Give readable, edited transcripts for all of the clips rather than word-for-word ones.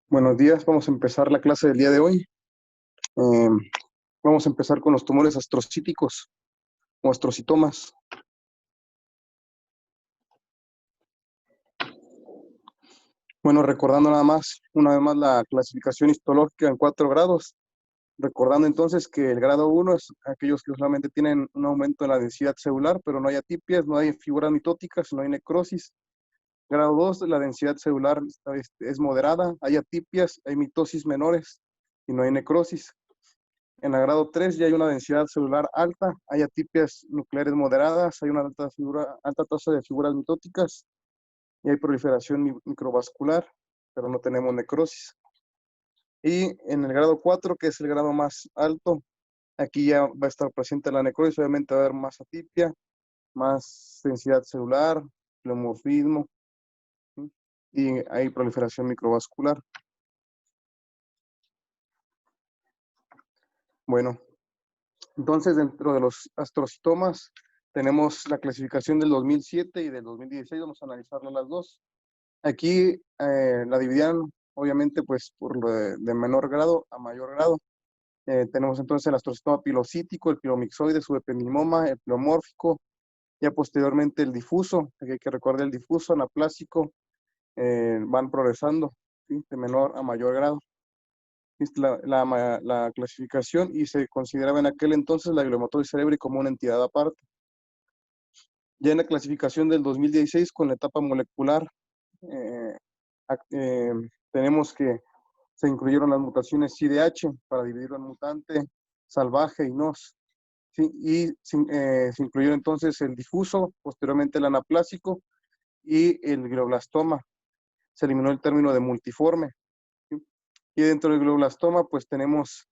Buenos días, vamos a empezar la clase del día de hoy. Eh, Vamos a empezar con los tumores astrocíticos o astrocitomas. Bueno, recordando nada más, una vez más, la clasificación histológica en 4 grados. Recordando entonces que el grado 1 es aquellos que solamente tienen un aumento en la densidad celular, pero no hay atipias, no hay figuras mitóticas, no hay necrosis. Grado 2, la densidad celular es moderada, hay atipias, hay mitosis menores y no hay necrosis. En la grado 3 ya hay una densidad celular alta, hay atipias nucleares moderadas, hay una alta tasa de figuras mitóticas y hay proliferación microvascular, pero no tenemos necrosis. Y en el grado 4, que es el grado más alto, aquí ya va a estar presente la necrosis, obviamente va a haber más atipia, más densidad celular, pleomorfismo, ¿sí? Y hay proliferación microvascular. Bueno, entonces dentro de los astrocitomas tenemos la clasificación del 2007 y del 2016, vamos a analizarlas las dos. Aquí la dividían obviamente pues por lo de menor grado a mayor grado. Tenemos entonces el astrocitoma pilocítico, el pilomixoide, subependimoma, el pleomórfico, ya posteriormente el difuso, aquí hay que recordar el difuso, anaplásico, van progresando, ¿sí? De menor a mayor grado. Es la clasificación y se consideraba en aquel entonces la gliomatosis cerebri como una entidad aparte. Ya en la clasificación del 2016 con la etapa molecular, eh, eh, tenemos que se incluyeron las mutaciones CDH para dividirlo en mutante, salvaje y NOS. ¿Sí? Y se incluyó entonces el difuso, posteriormente el anaplásico y el glioblastoma. Se eliminó el término de multiforme. ¿Sí? Y dentro del glioblastoma, pues tenemos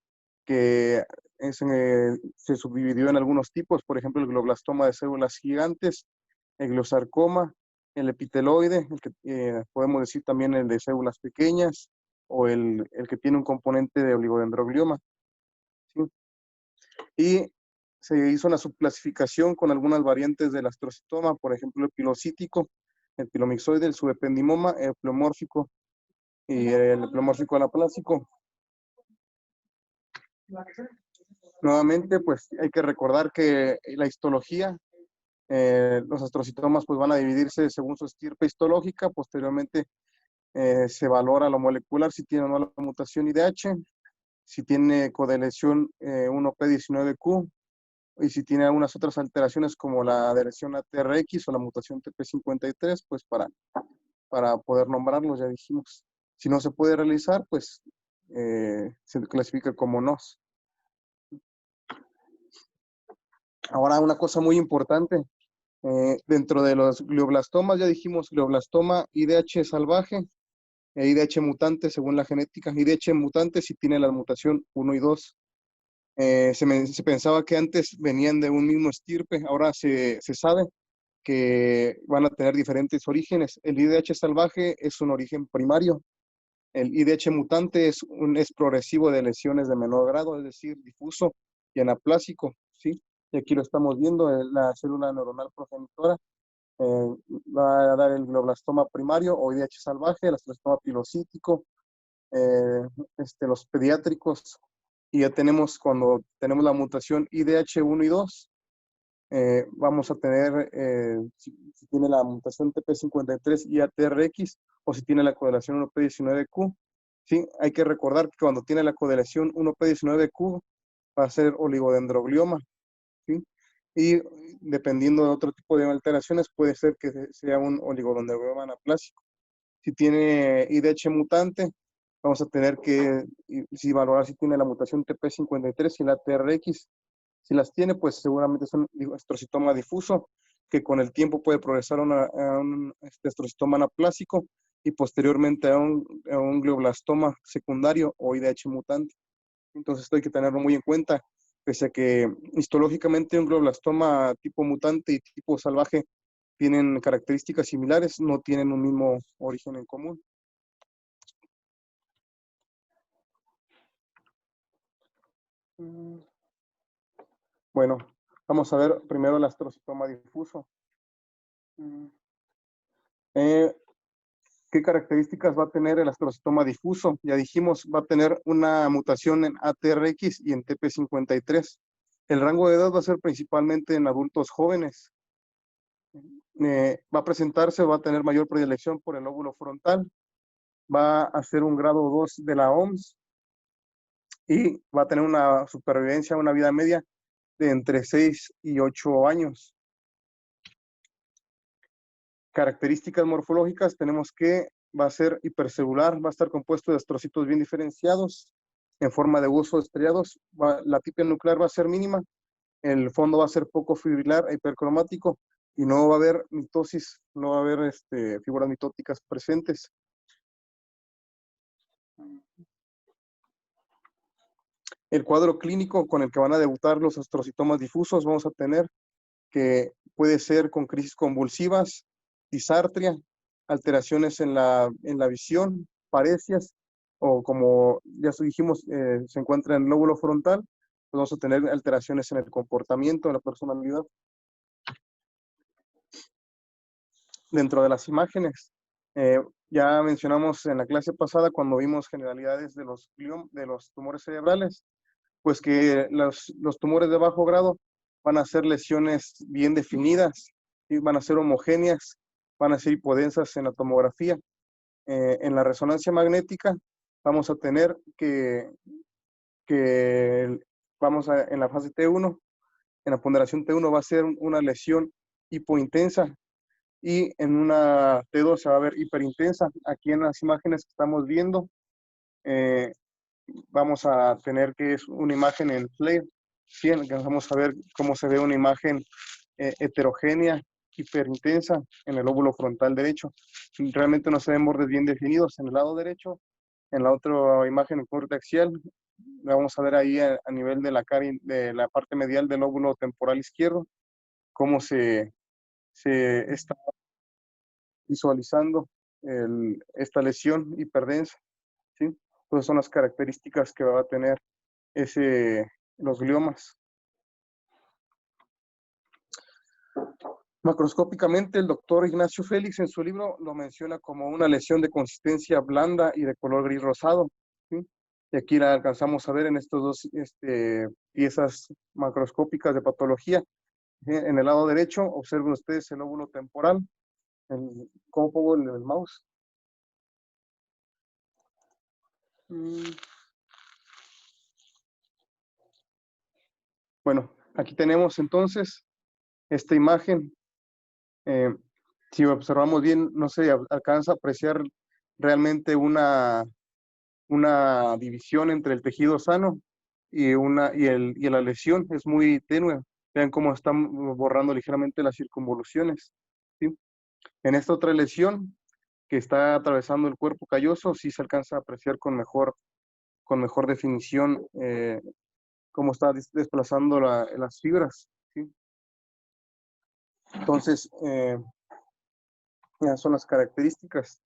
que se subdividió en algunos tipos, por ejemplo, el glioblastoma de células gigantes, el gliosarcoma, el epiteloide, el que podemos decir también el de células pequeñas, o el que tiene un componente de oligodendroglioma, ¿sí? Y se hizo una subclasificación con algunas variantes del astrocitoma, por ejemplo, el pilocítico, el pilomixoide, el subependimoma, el pleomórfico y el pleomórfico anaplásico. Nuevamente, pues hay que recordar que la histología, los astrocitomas pues van a dividirse según su estirpe histológica. Posteriormente se valora lo molecular, si tiene o no la mutación IDH, si tiene codeleción 1P19Q y si tiene algunas otras alteraciones como la adhesión a TRX o la mutación TP53, pues para poder nombrarlos, ya dijimos. Si no se puede realizar, pues se clasifica como NOS. Ahora, una cosa muy importante, dentro de los glioblastomas, ya dijimos glioblastoma IDH salvaje e IDH mutante según la genética. IDH mutante si tiene la mutación 1 y 2. Se pensaba que antes venían de un mismo estirpe, ahora se sabe que van a tener diferentes orígenes. El IDH salvaje es un origen primario. El IDH mutante es progresivo de lesiones de menor grado, es decir, difuso y anaplásico, ¿sí? Y aquí lo estamos viendo, la célula neuronal progenitora eh, va a dar el glioblastoma primario o IDH salvaje, el astrocitoma pilocítico, los pediátricos, y ya tenemos, cuando tenemos la mutación IDH1 y 2, vamos a tener, si tiene la mutación TP53 y ATRX, o si tiene la codelación 1P19Q. ¿Sí? Hay que recordar que cuando tiene la codelación 1P19Q va a ser oligodendroglioma, ¿sí? Y dependiendo de otro tipo de alteraciones, puede ser que sea un oligodendroglioma anaplásico. Si tiene IDH mutante, vamos a tener que si valorar si tiene la mutación TP53 y la TRX. Si las tiene, pues seguramente es un astrocitoma difuso, que con el tiempo puede progresar a un astrocitoma anaplásico y posteriormente a un glioblastoma secundario o IDH mutante. Entonces esto hay que tenerlo muy en cuenta, pese a que histológicamente un glioblastoma tipo mutante y tipo salvaje tienen características similares, no tienen un mismo origen en común. Bueno, vamos a ver primero el astrocitoma difuso. Eh, ¿Qué características va a tener el astrocitoma difuso? Ya dijimos, va a tener una mutación en ATRX y en TP53. El rango de edad va a ser principalmente en adultos jóvenes. Va a presentarse, va a tener mayor predilección por el lóbulo frontal, va a ser un grado 2 de la OMS y va a tener una supervivencia, una vida media de entre 6 y 8 años. Características morfológicas, tenemos que va a ser hipercelular, va a estar compuesto de astrocitos bien diferenciados, en forma de huesos estriados, la tipia nuclear va a ser mínima, el fondo va a ser poco fibrilar e hipercromático, y no va a haber mitosis, no va a haber figuras mitóticas presentes. El cuadro clínico con el que van a debutar los astrocitomas difusos, vamos a tener que puede ser con crisis convulsivas, disartria, alteraciones en la visión, parecias, o como ya dijimos, se encuentra en el lóbulo frontal, pues vamos a tener alteraciones en el comportamiento, en la personalidad. Dentro de las imágenes, ya mencionamos en la clase pasada cuando vimos generalidades de los tumores cerebrales, pues que los tumores de bajo grado van a ser lesiones bien definidas, y van a ser homogéneas, van a ser hipodensas en la tomografía. En la resonancia magnética vamos a tener que en la fase T1, en la ponderación T1 va a ser una lesión hipointensa y en una T2 se va a ver hiperintensa. Aquí en las imágenes que estamos viendo, vamos a tener que es una imagen en flare. Sí, vamos a ver cómo se ve una imagen heterogénea, hiperintensa en el lóbulo frontal derecho. Realmente no se ven bordes bien definidos en el lado derecho. En la otra imagen en corte axial, la vamos a ver ahí a nivel de la cara, de la parte medial del lóbulo temporal izquierdo, cómo se está visualizando esta lesión hiperdensa. ¿Sí? Entonces son las características que va a tener los gliomas. Macroscópicamente, el doctor Ignacio Félix en su libro lo menciona como una lesión de consistencia blanda y de color gris rosado. ¿Sí? Y aquí la alcanzamos a ver en estos dos piezas macroscópicas de patología. En el lado derecho, observen ustedes el lóbulo temporal. ¿Cómo pongo el mouse? Bueno, aquí tenemos entonces esta imagen. Si observamos bien, no se alcanza a apreciar realmente una división entre el tejido sano y la lesión. Es muy tenue. Vean cómo están borrando ligeramente las circunvoluciones. ¿Sí? En esta otra lesión que está atravesando el cuerpo calloso, sí se alcanza a apreciar con mejor definición cómo está desplazando las fibras. ¿Sí? Entonces, ya son las características.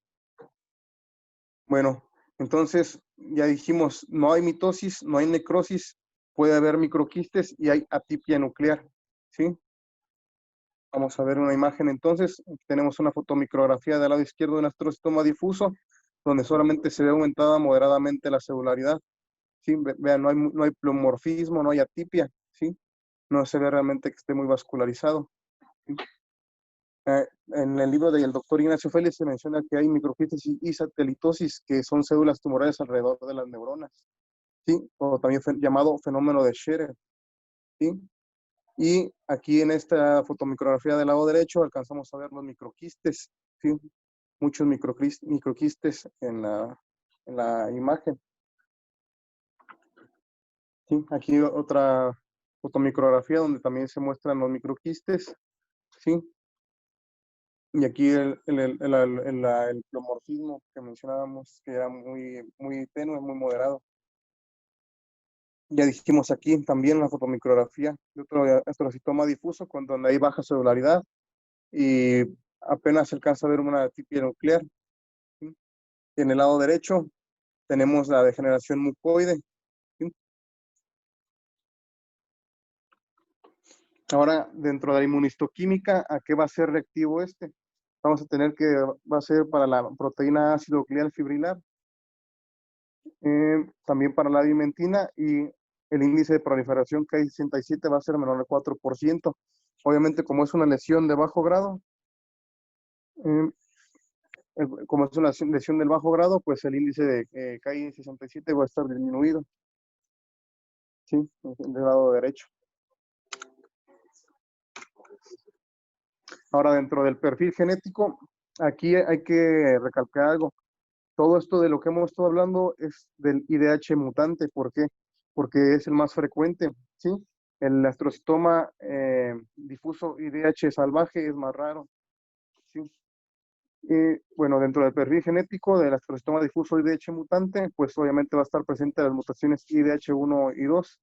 Bueno, entonces ya dijimos, no hay mitosis, no hay necrosis, puede haber microquistes y hay atipia nuclear. ¿Sí? Vamos a ver una imagen entonces. Tenemos una fotomicrografía del lado izquierdo de un astrocitoma difuso, donde solamente se ve aumentada moderadamente la celularidad. ¿Sí? Vean, no hay pleomorfismo, no hay atipia. ¿Sí? No se ve realmente que esté muy vascularizado. ¿Sí? En el libro del doctor Ignacio Félix se menciona que hay microquistes y satelitosis, que son células tumorales alrededor de las neuronas, ¿sí? O también llamado fenómeno de Scherer, ¿sí? Y aquí en esta fotomicrografía del lado derecho alcanzamos a ver los microquistes, ¿sí? Muchos microquistes en la imagen, ¿sí? Aquí otra fotomicrografía donde también se muestran los microquistes, ¿sí? Y aquí el pleomorfismo que mencionábamos, que era muy tenue, muy moderado. Ya dijimos aquí también la fotomicrografía de otro astrocitoma difuso, donde hay baja celularidad y apenas se alcanza a ver una atipia nuclear. ¿Sí? Y en el lado derecho tenemos la degeneración mucoide. ¿Sí? Ahora, dentro de la inmunistoquímica, ¿a qué va a ser reactivo este? vamos a tener que va a ser para la proteína ácido glial fibrilar, también para la dimentina, y el índice de proliferación Ki-67 va a ser menor al 4%. Obviamente, como es una lesión de bajo grado, eh, como es una lesión del bajo grado, pues el índice de Ki-67 va a estar disminuido, ¿sí? Del grado derecho. Ahora, dentro del perfil genético, aquí hay que recalcar algo. Todo esto de lo que hemos estado hablando es del IDH mutante. ¿Por qué? Porque es el más frecuente, ¿sí? El astrocitoma difuso IDH salvaje es más raro, ¿sí? Bueno, dentro del perfil genético del astrocitoma difuso IDH mutante, pues obviamente va a estar presente las mutaciones IDH1 y 2,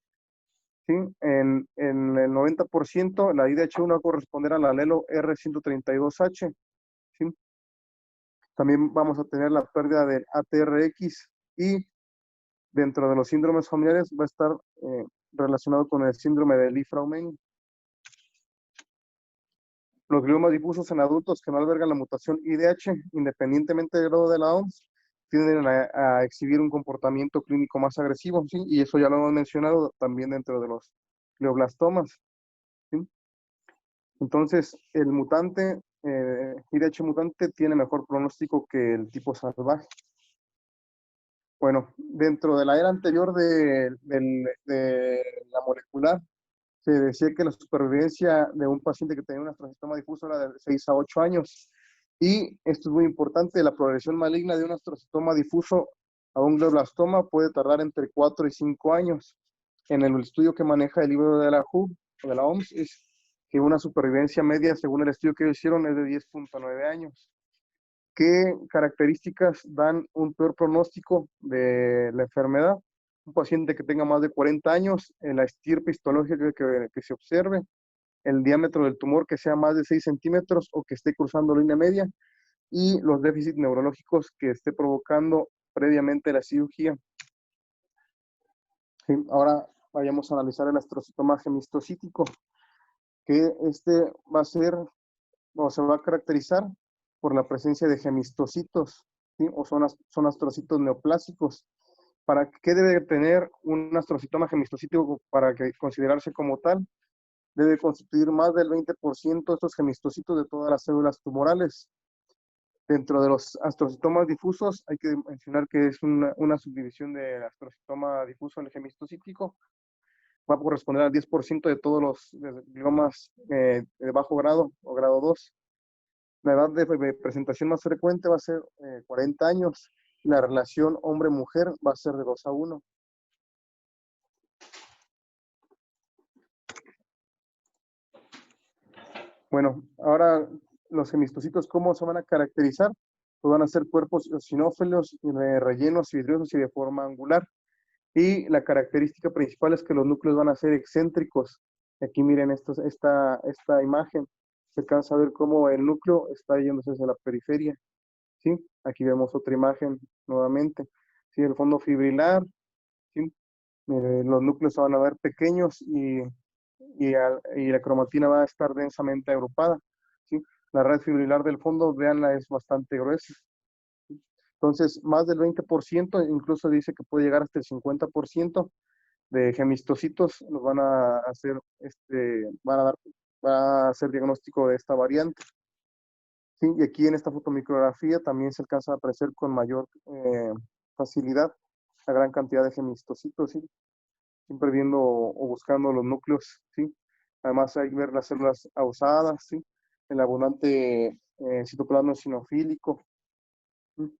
¿sí? En el 90%, la IDH1 va a corresponder al alelo R132H, ¿sí? También vamos a tener la pérdida del ATRX, y dentro de los síndromes familiares va a estar relacionado con el síndrome de Lee-Fraumeni. Los gliomas difusos en adultos que no albergan la mutación IDH, independientemente del grado de la OMS, tienden a exhibir un comportamiento clínico más agresivo, ¿sí? Y eso ya lo hemos mencionado también dentro de los glioblastomas, ¿sí? Entonces, el mutante, IDH mutante, tiene mejor pronóstico que el tipo salvaje. Bueno, dentro de la era anterior de la molecular, se decía que la supervivencia de un paciente que tenía un astrocitoma difuso era de 6 a 8 años. Y esto es muy importante, la progresión maligna de un astrocitoma difuso a un glioblastoma puede tardar entre 4 y 5 años. En el estudio que maneja el libro de la WHO, o de la OMS, es que una supervivencia media, según el estudio que ellos hicieron, es de 10.9 años. ¿Qué características dan un peor pronóstico de la enfermedad? Un paciente que tenga más de 40 años, la estirpe histológica que se observe, el diámetro del tumor que sea más de 6 centímetros o que esté cruzando la línea media, y los déficits neurológicos que esté provocando previamente la cirugía. Sí, ahora vayamos a analizar el astrocitoma gemistocítico, que este va a ser o se va a caracterizar por la presencia de gemistocitos, ¿sí? O son astrocitos neoplásicos. ¿Para qué debe tener un astrocitoma gemistocítico para que considerarse como tal? Debe constituir más del 20% de estos gemistocitos de todas las células tumorales. Dentro de los astrocitomas difusos, hay que mencionar que es una subdivisión del astrocitoma difuso en el gemistocítico. Va a corresponder al 10% de todos los gliomas de bajo grado o grado 2. La edad de presentación más frecuente va a ser 40 años. La relación hombre-mujer va a ser de 2 a 1. Bueno, ahora los gemistocitos, ¿cómo se van a caracterizar? Pues van a ser cuerpos eosinófilos, rellenos, vidriosos y de forma angular. Y la característica principal es que los núcleos van a ser excéntricos. Aquí miren esta imagen. Se alcanza a ver cómo el núcleo está yéndose hacia la periferia, ¿sí? Aquí vemos otra imagen nuevamente. ¿Sí? El fondo fibrilar, ¿sí? Los núcleos se van a ver pequeños y la cromatina va a estar densamente agrupada, ¿sí? La red fibrilar del fondo, veanla, es bastante gruesa. Entonces, más del 20%, incluso dice que puede llegar hasta el 50% de gemistocitos nos van a hacer, va a hacer diagnóstico de esta variante. ¿Sí? Y aquí en esta fotomicrografía también se alcanza a apreciar con mayor facilidad la gran cantidad de gemistocitos, ¿sí? Siempre viendo o buscando los núcleos, ¿sí? Además hay que ver las células ausadas, ¿sí? El abundante citoplasma eosinofílico, ¿sí?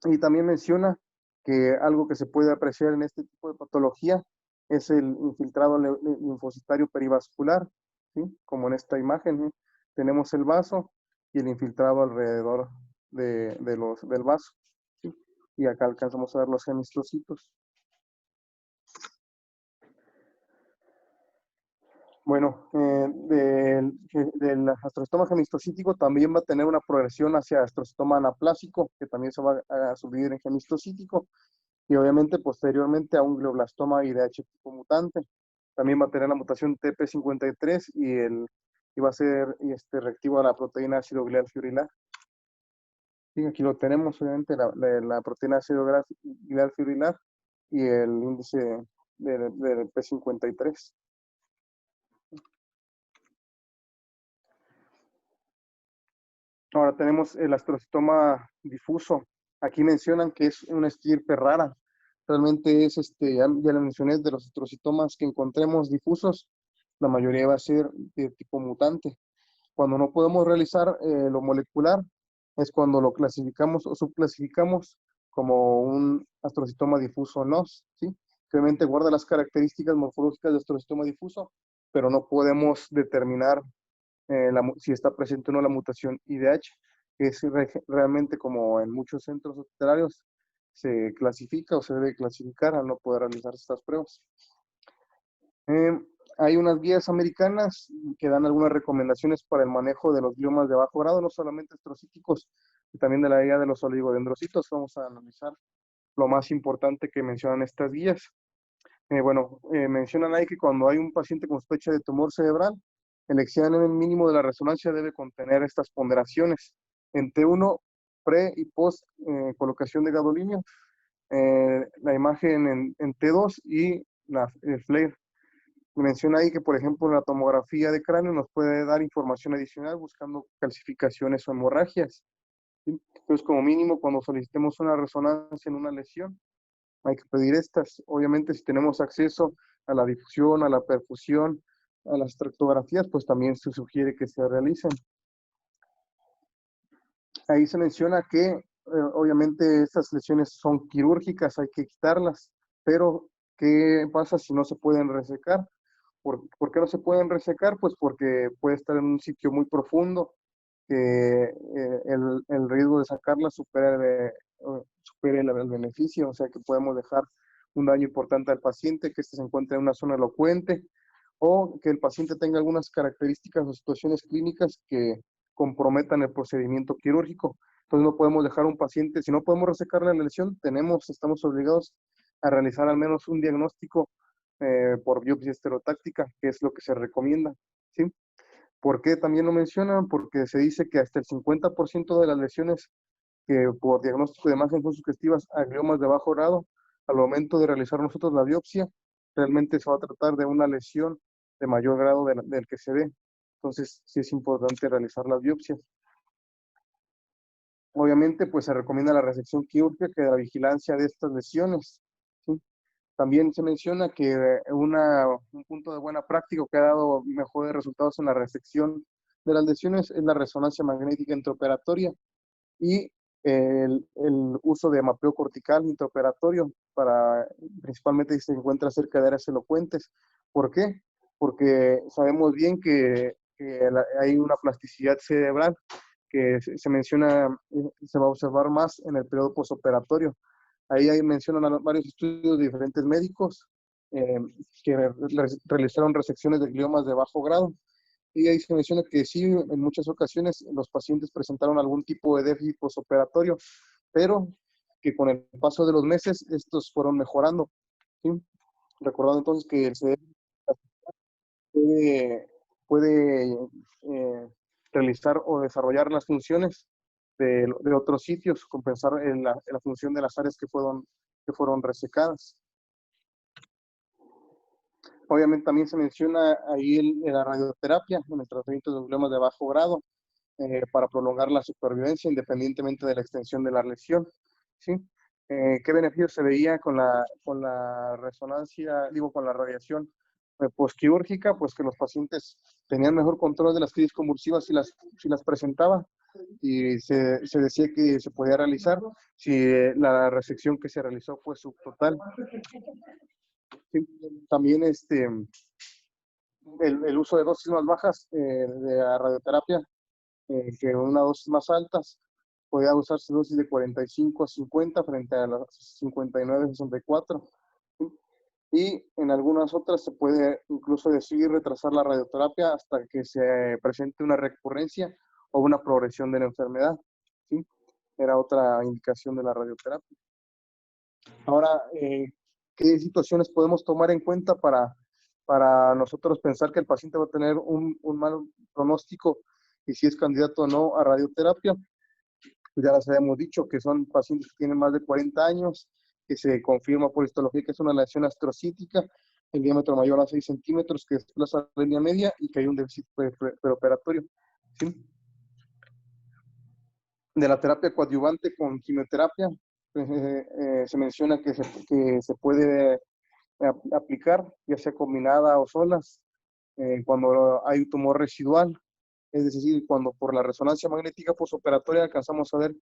Y también menciona que algo que se puede apreciar en este tipo de patología es el infiltrado linfocitario perivascular, ¿sí? Como en esta imagen, ¿sí? Tenemos el vaso y el infiltrado alrededor del vaso, ¿sí? Y acá alcanzamos a ver los gemistocitos. Bueno, del astrocitoma gemistocítico también va a tener una progresión hacia astrocitoma anaplásico, que también se va a subdividir en gemistocítico, y obviamente posteriormente a un glioblastoma IDH tipo mutante. También va a tener la mutación TP53 y el y va a ser reactivo a la proteína ácido glial fibrilar. Sí, aquí lo tenemos, obviamente, la proteína ácido glial fibrilar y el índice del P53. Ahora tenemos el astrocitoma difuso. Aquí mencionan que es una estirpe rara. Realmente es, ya lo mencioné, de los astrocitomas que encontremos difusos, la mayoría va a ser de tipo mutante. Cuando no podemos realizar lo molecular, es cuando lo clasificamos o subclasificamos como un astrocitoma difuso NOS, ¿sí? Que obviamente guarda las características morfológicas de astrocitoma difuso, pero no podemos determinar si está presente o no la mutación IDH, que es realmente como en muchos centros hospitalarios se clasifica o se debe clasificar al no poder realizar estas pruebas. Eh, Hay unas guías americanas que dan algunas recomendaciones para el manejo de los gliomas de bajo grado, no solamente astrocíticos, y también de la guía de los oligodendrocitos. Vamos a analizar lo más importante que mencionan estas guías. Mencionan ahí que cuando hay un paciente con sospecha de tumor cerebral, el examen mínimo de la resonancia debe contener estas ponderaciones en T1 pre y post colocación de gadolinio, la imagen en T2 y el FLAIR. Menciona ahí que, por ejemplo, la tomografía de cráneo nos puede dar información adicional buscando calcificaciones o hemorragias, ¿sí? Entonces, como mínimo, cuando solicitemos una resonancia en una lesión, hay que pedir estas. Obviamente, si tenemos acceso a la difusión, a la perfusión, a las tractografías, pues también se sugiere que se realicen. Ahí se menciona que, obviamente, estas lesiones son quirúrgicas, hay que quitarlas, pero ¿qué pasa si no se pueden resecar? ¿Por qué no se pueden resecar? Pues porque puede estar en un sitio muy profundo, que el riesgo de sacarla supere el beneficio, o sea que podemos dejar un daño importante al paciente, que éste se encuentre en una zona elocuente, o que el paciente tenga algunas características o situaciones clínicas que comprometan el procedimiento quirúrgico. Entonces no podemos dejar a un paciente, si no podemos resecarle la lesión, estamos obligados a realizar al menos un diagnóstico por biopsia estereotáctica, que es lo que se recomienda, ¿sí? ¿Por qué también lo mencionan? Porque se dice que hasta el 50% de las lesiones que por diagnóstico de imagen son sugestivas a gliomas de bajo grado, al momento de realizar nosotros la biopsia, realmente se va a tratar de una lesión de mayor grado del que se ve. Entonces, sí es importante realizar las biopsias. Obviamente, pues se recomienda la resección quirúrgica que la vigilancia de estas lesiones, ¿sí? También se menciona que un punto de buena práctica que ha dado mejores resultados en la resección de las lesiones es la resonancia magnética intraoperatoria y el uso de mapeo cortical intraoperatorio principalmente si se encuentra cerca de áreas elocuentes. ¿Por qué? Porque sabemos bien que hay una plasticidad cerebral que se menciona, se va a observar más en el periodo postoperatorio. Ahí mencionan varios estudios de diferentes médicos eh, que realizaron resecciones de gliomas de bajo grado. Y ahí se menciona que sí, en muchas ocasiones los pacientes presentaron algún tipo de déficit postoperatorio, pero que con el paso de los meses estos fueron mejorando, ¿sí? Recordando entonces que el cerebro puede, puede realizar o desarrollar las funciones de otros sitios, compensar la función de las áreas que fueron resecadas. Obviamente también se menciona ahí la radioterapia en el tratamiento de problemas de bajo grado para prolongar la supervivencia independientemente de la extensión de la lesión, ¿sí? ¿Qué beneficios se veía con la resonancia, con la radiación postquirúrgica? Pues que los pacientes tenían mejor control de las crisis convulsivas si las presentaba, y se decía que se podía realizar si la resección que se realizó fue subtotal. Sí, también el uso de dosis más bajas de la radioterapia que una dosis más altas, podía usarse dosis de 45 a 50 frente a las 59 a 64. Y en algunas otras se puede incluso decidir retrasar la radioterapia hasta que se presente una recurrencia o una progresión de la enfermedad, ¿sí? Era otra indicación de la radioterapia. Ahora, ¿qué situaciones podemos tomar en cuenta para para nosotros pensar que el paciente va a tener un mal pronóstico y si es candidato o no a radioterapia, pues ya les habíamos dicho que son pacientes que tienen más de 40 años, que se confirma por histología que es una lesión astrocítica, el diámetro mayor a 6 centímetros, que desplaza la línea media y que hay un déficit preoperatorio. ¿Sí? De la terapia coadyuvante con quimioterapia, se menciona que se puede aplicar, ya sea combinada o solas, cuando hay un tumor residual, es decir, cuando por la resonancia magnética postoperatoria alcanzamos a ver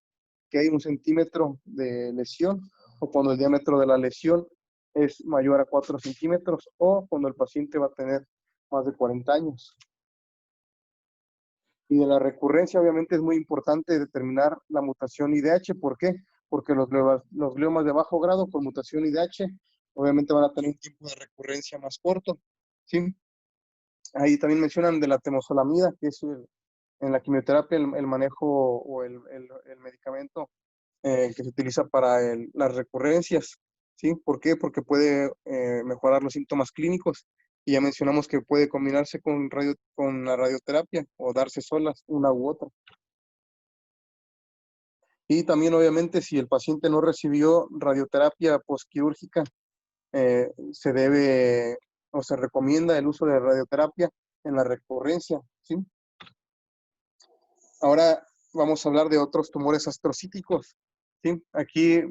que hay 1 centímetro de lesión, o cuando el diámetro de la lesión es mayor a 4 centímetros, o cuando el paciente va a tener más de 40 años. Y de la recurrencia, obviamente, es muy importante determinar la mutación IDH. ¿Por qué? Porque los gliomas de bajo grado con mutación IDH, obviamente van a tener un tiempo de recurrencia más corto. ¿Sí? Ahí también mencionan de la temozolomida, que es en la quimioterapia el manejo o el medicamento que se utiliza para las recurrencias. ¿Sí? ¿Por qué? Porque puede mejorar los síntomas clínicos. Y ya mencionamos que puede combinarse con la radioterapia o darse solas, una u otra. Y también, obviamente, si el paciente no recibió radioterapia postquirúrgica, se debe o se recomienda el uso de radioterapia en la recurrencia. ¿Sí? Ahora vamos a hablar de otros tumores astrocíticos. ¿Sí? Aquí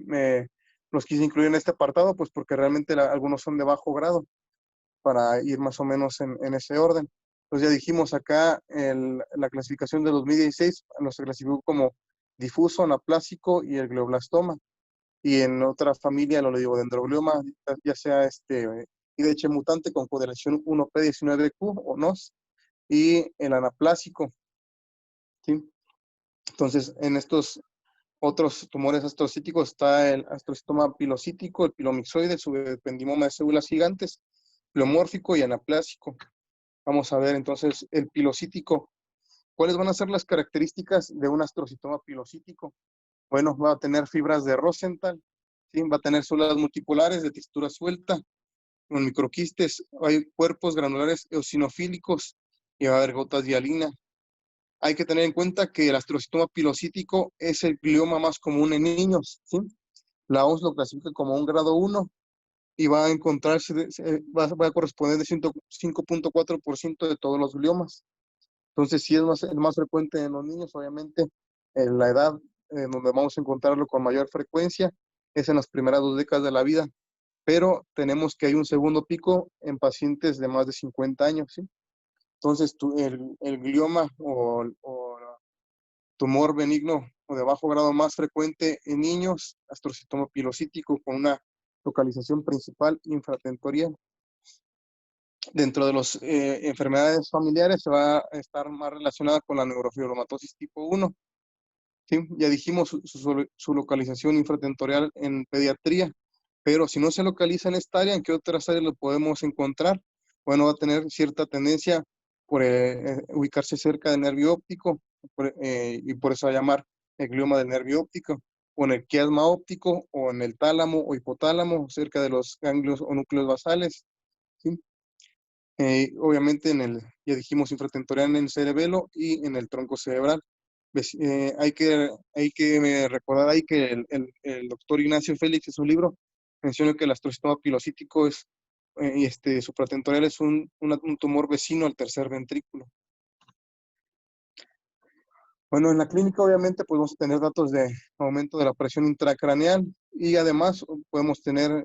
los quise incluir en este apartado, pues porque realmente algunos son de bajo grado, para ir más o menos en ese orden. Entonces ya dijimos acá, la clasificación de 2016 nos clasificó como difuso, anaplásico y el glioblastoma. Y en otra familia, el oligodendroglioma, ya sea IDH mutante con codeleción 1P19Q o NOS, y el anaplásico. ¿Sí? Entonces, en estos otros tumores astrocíticos está el astrocitoma pilocítico, el pilomixoide, el subependimoma de células gigantes, pleomórfico y anaplásico. Vamos a ver entonces el pilocítico. ¿Cuáles van a ser las características de un astrocitoma pilocítico? Bueno, va a tener fibras de Rosenthal, ¿sí? Va a tener células multipolares de textura suelta, con microquistes, hay cuerpos granulares eosinofílicos y va a haber gotas de hialina. Hay que tener en cuenta que el astrocitoma pilocítico es el glioma más común en niños, ¿sí? La OMS lo clasifica como un grado 1 y va a encontrarse, va a corresponder de 5.4% de todos los gliomas. Entonces, sí es el más frecuente en los niños, obviamente, en la edad donde vamos a encontrarlo con mayor frecuencia es en las primeras 2 décadas de la vida, pero tenemos que hay un segundo pico en pacientes de más de 50 años, ¿sí? Entonces, el glioma o tumor benigno o de bajo grado más frecuente en niños, astrocitoma pilocítico con una localización principal infratentorial. Dentro de las enfermedades familiares se va a estar más relacionada con la neurofibromatosis tipo 1. ¿Sí? Ya dijimos su localización infratentorial en pediatría, pero si no se localiza en esta área, ¿en qué otras áreas lo podemos encontrar? Bueno, va a tener cierta tendencia por ubicarse cerca del nervio óptico, y por eso va a llamar el glioma del nervio óptico, o en el quiasma óptico, o en el tálamo o hipotálamo, cerca de los ganglios o núcleos basales. ¿Sí? Obviamente ya dijimos infratentorial en el cerebelo y en el tronco cerebral. Hay que recordar ahí que el doctor Ignacio Félix en su libro menciona que el astrocitoma pilocítico supratentorial es un tumor vecino al tercer ventrículo. Bueno, en la clínica obviamente podemos tener datos de aumento de la presión intracraneal y además podemos tener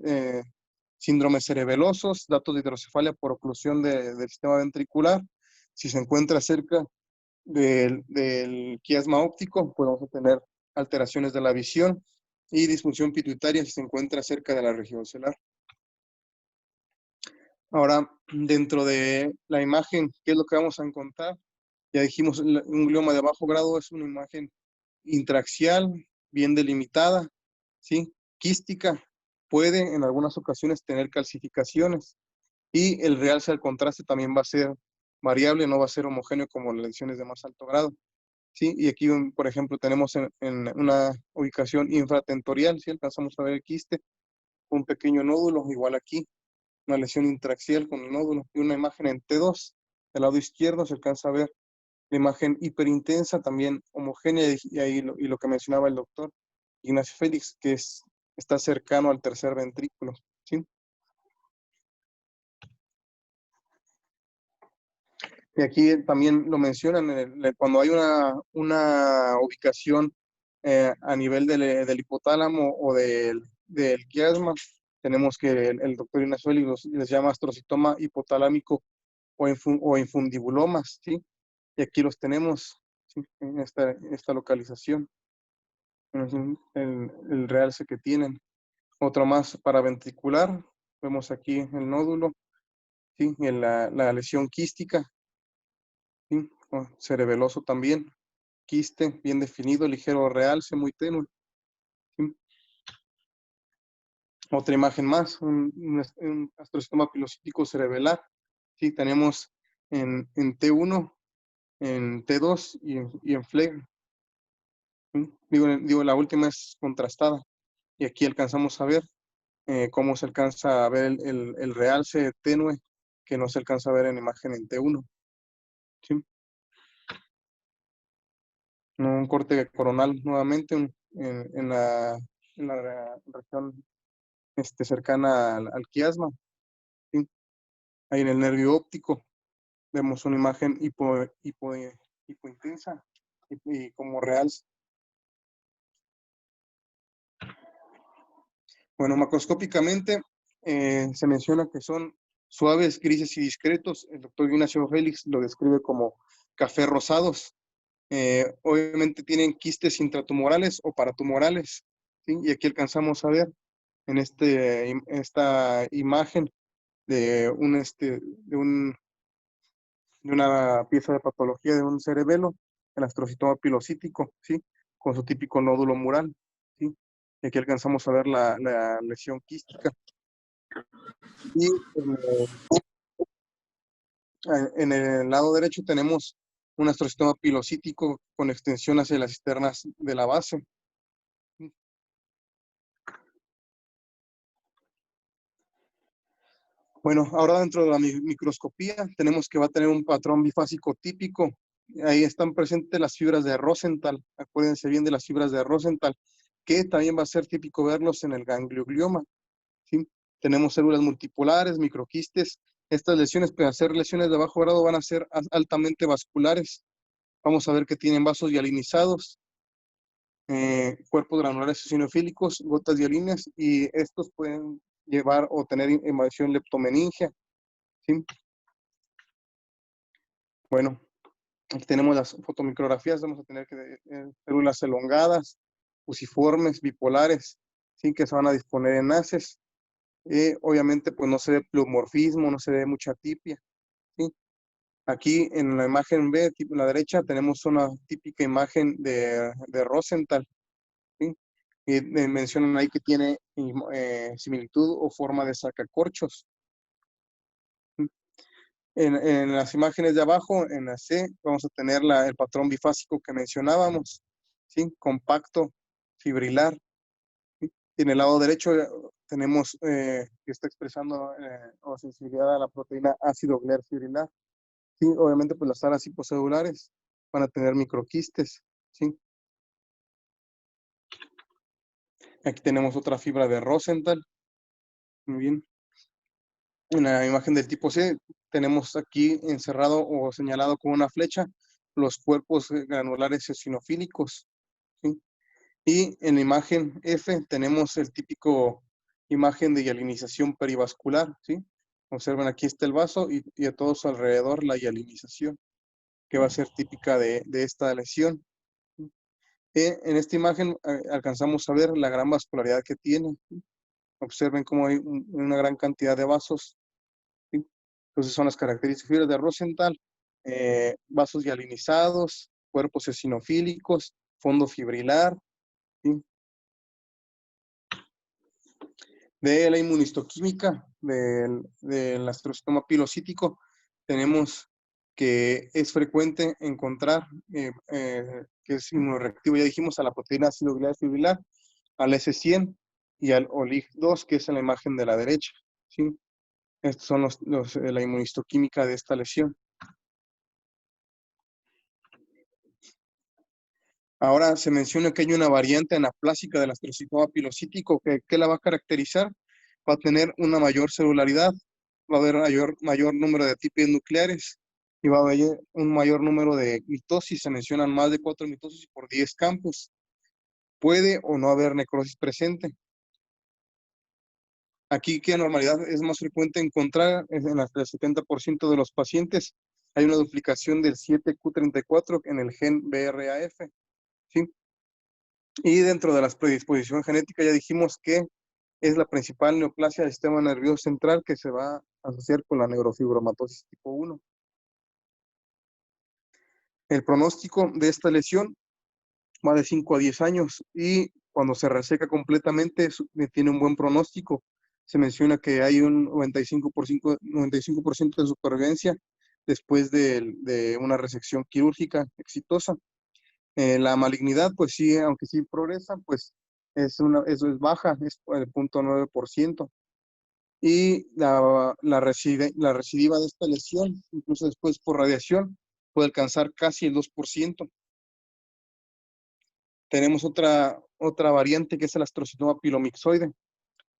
síndromes cerebelosos, datos de hidrocefalia por oclusión del sistema ventricular. Si se encuentra cerca del quiasma óptico, podemos tener alteraciones de la visión y disfunción pituitaria si se encuentra cerca de la región ocular. Ahora, dentro de la imagen, ¿qué es lo que vamos a encontrar? Ya dijimos, un glioma de bajo grado es una imagen intraxial, bien delimitada, ¿sí? Quística, puede en algunas ocasiones tener calcificaciones y el realce al contraste también va a ser variable, no va a ser homogéneo como las lesiones de más alto grado. ¿Sí? Y aquí, por ejemplo, tenemos en una ubicación infratentorial, ¿sí? Alcanzamos a ver el quiste, un pequeño nódulo, igual aquí, una lesión intraxial con el nódulo, y una imagen en T2. Del lado izquierdo se alcanza a ver la imagen hiperintensa, también homogénea, y ahí lo que mencionaba el doctor Ignacio Félix, que está cercano al tercer ventrículo, ¿sí? Y aquí también lo mencionan, cuando hay una ubicación a nivel del hipotálamo o del quiasma, tenemos que el doctor Ignacio Félix les llama astrocitoma hipotalámico o infundibulomas, ¿sí? Y aquí los tenemos, ¿sí? En esta localización, el realce que tienen. Otro más paraventricular, vemos aquí el nódulo, ¿sí? Y la lesión quística, ¿sí? Cerebeloso también, quiste bien definido, ligero realce, muy tenue, ¿sí? Otra imagen más, un astrocitoma pilocítico cerebelar, ¿sí? Tenemos en T1, en T2 y en Flegm. Digo, la última es contrastada. Y aquí alcanzamos a ver cómo se alcanza a ver el realce tenue que no se alcanza a ver en imagen en T1. ¿Sí? Un corte coronal nuevamente en la región cercana al quiasma. ¿Sí? Ahí en el nervio óptico vemos una imagen hipointensa y como realce. Bueno, macroscópicamente se menciona que son suaves, grises y discretos. El doctor Ignacio Félix lo describe como café rosados. Obviamente tienen quistes intratumorales o paratumorales, ¿sí? Y aquí alcanzamos a ver en esta imagen de una pieza de patología de un cerebelo, el astrocitoma pilocítico, ¿sí? Con su típico nódulo mural, ¿sí? Y aquí alcanzamos a ver la lesión quística. Y en el lado derecho tenemos un astrocitoma pilocítico con extensión hacia las cisternas de la base. Bueno, ahora dentro de la microscopía tenemos que va a tener un patrón bifásico típico. Ahí están presentes las fibras de Rosenthal. Acuérdense bien de las fibras de Rosenthal, que también va a ser típico verlos en el ganglioglioma, ¿sí? Tenemos células multipolares, microquistes. Estas lesiones, para ser lesiones de bajo grado, van a ser altamente vasculares. Vamos a ver que tienen vasos hialinizados, cuerpos granulares eosinofílicos, gotas hialinas, y estos pueden llevar o tener invasión leptomeningia, ¿sí? Bueno, aquí tenemos las fotomicrografías, vamos a tener células elongadas, fusiformes, bipolares, ¿sí? Que se van a disponer en haces. Obviamente, pues no se ve pleomorfismo, no se ve mucha atipia, ¿sí? Aquí en la imagen B, en la derecha, tenemos una típica imagen de Rosenthal, ¿sí? Y mencionan ahí que tiene similitud o forma de sacacorchos. ¿Sí? En las imágenes de abajo, en la C, vamos a tener el patrón bifásico que mencionábamos, ¿sí? Compacto, fibrilar. ¿Sí? Y en el lado derecho tenemos que está expresando o sensibilidad a la proteína ácido gler fibrilar. ¿Sí? Obviamente, pues las salas hipocelulares van a tener microquistes, ¿sí? Aquí tenemos otra fibra de Rosenthal. Muy bien. En la imagen del tipo C, tenemos aquí encerrado o señalado con una flecha los cuerpos granulares eosinofílicos, ¿sí? Y en la imagen F tenemos el típico imagen de hialinización perivascular, ¿sí? Observen, aquí está el vaso y a todo su alrededor la hialinización, que va a ser típica de esta lesión. En esta imagen alcanzamos a ver la gran vascularidad que tiene, ¿sí? Observen cómo hay una gran cantidad de vasos, ¿sí? Entonces son las características de Rosenthal: vasos hialinizados, cuerpos eosinofílicos, fondo fibrilar, ¿sí? De la inmunistoquímica del astrocitoma pilocítico, tenemos que es frecuente encontrar que es inmunoreactivo, ya dijimos, a la proteína ácido glicosídeo fibrilar, al S100 y al OLIG2, que es en la imagen de la derecha, ¿sí? Estos son la inmunistoquímica de esta lesión. Ahora se menciona que hay una variante anaplásica del astrocitoma pilocítico que la va a caracterizar. Va a tener una mayor celularidad, va a haber mayor número de tipos nucleares y va a haber un mayor número de mitosis. Se mencionan más de 4 mitosis por 10 campos. Puede o no haber necrosis presente. Aquí, ¿qué anormalidad es más frecuente encontrar? En hasta el 70% de los pacientes hay una duplicación del 7q34 en el gen BRAF, ¿sí? Y dentro de las predisposiciones genéticas ya dijimos que es la principal neoplasia del sistema nervioso central que se va a asociar con la neurofibromatosis tipo 1. El pronóstico de esta lesión va de 5 a 10 años y cuando se reseca completamente tiene un buen pronóstico. Se menciona que hay un 95% de supervivencia después de una resección quirúrgica exitosa. La malignidad, pues sí, aunque sí progresa, pues eso es baja, es el 0.9%. Y la recidiva de esta lesión, incluso después por radiación, puede alcanzar casi el 2%. Tenemos otra variante que es el astrocitoma pilomixoide.